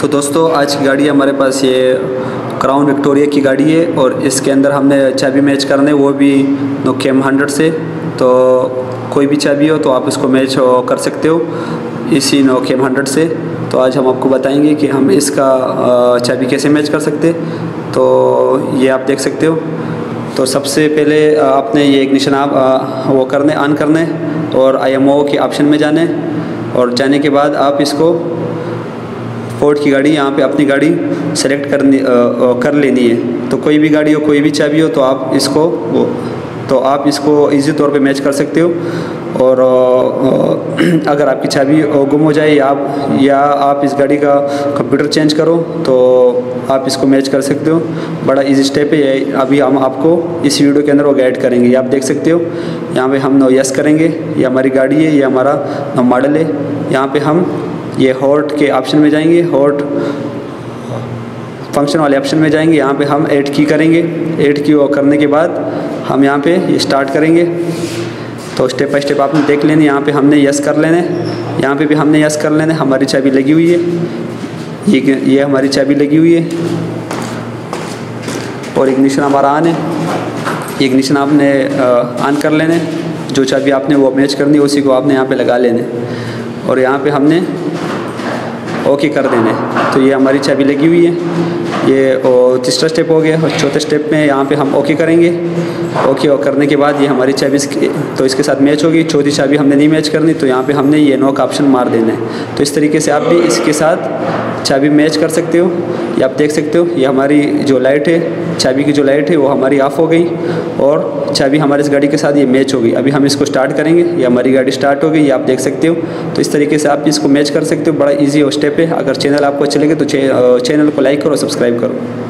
तो दोस्तों आज की गाड़ी हमारे पास ये क्राउन विक्टोरिया की गाड़ी है और इसके अंदर हमने चाबी मैच करने वो भी नोकिया M100 से। तो कोई भी चाबी हो तो आप इसको मैच कर सकते हो इसी नोकिया M100 से। तो आज हम आपको बताएंगे कि हम इसका चाबी कैसे मैच कर सकते। तो ये आप देख सकते हो। तो सबसे पहले आपने ये इग्निशन आप वो करने ऑन करने और IMO के ऑप्शन में जाने और जाने के बाद आप इसको फोर्ड की गाड़ी यहाँ पे अपनी गाड़ी सेलेक्ट कर लेनी है। तो कोई भी गाड़ी हो कोई भी चाबी हो तो आप इसको इजी तौर पे मैच कर सकते हो। और अगर आपकी चाबी गुम हो जाए या आप इस गाड़ी का कंप्यूटर चेंज करो तो आप इसको मैच कर सकते हो। बड़ा इजी स्टेप है ये। अभी हम आपको इस वीडियो के अंदर वो गाइड करेंगे। ये आप देख सकते हो। यहाँ पे हम यस करेंगे। ये हमारी गाड़ी है, ये हमारा मॉडल है। यहाँ पे हम ये हॉट के ऑप्शन में जाएंगे, हॉट फंक्शन वाले ऑप्शन में जाएंगे। यहाँ पे हम ऐड की करेंगे। ऐड की करने के बाद हम यहाँ पे ये स्टार्ट करेंगे। तो स्टेप बाय स्टेप आपने देख लेने। यहाँ पे हमने यस कर लेने, यहाँ पे भी हमने यस कर लेने। हमारी चाबी लगी हुई है, ये हमारी चाबी लगी हुई है और इग्निशन हमारा ऑन है। इग्निशन आपने ऑन कर लेने। जो चाबी आपने वो मैच करनी है उसी को आपने यहाँ पे लगा लेने और यहाँ पे हमने ओके कर देने। तो ये हमारी चाबी लगी हुई है। ये तीसरा स्टेप हो गया और चौथे स्टेप में यहाँ पे हम ओके करेंगे। ओके करने के बाद ये हमारी चाबी तो इसके साथ मैच होगी। चौथी चाबी हमने नहीं मैच करनी तो यहाँ पे हमने ये नो का ऑप्शन मार देना है। तो इस तरीके से आप भी इसके साथ चाबी मैच कर सकते हो। ये आप देख सकते हो। ये हमारी जो लाइट है, चाबी की जो लाइट है वो हमारी ऑफ हो गई और चाबी हमारी इस गाड़ी के साथ ये मैच हो गई। अभी हम इसको स्टार्ट करेंगे। ये हमारी गाड़ी स्टार्ट हो गई, ये आप देख सकते हो। तो इस तरीके से आप इसको मैच कर सकते हो। बड़ा इजी स्टेप है। अगर चैनल आपको अच्छे लगे तो चैनल को लाइक करो, सब्सक्राइब करो।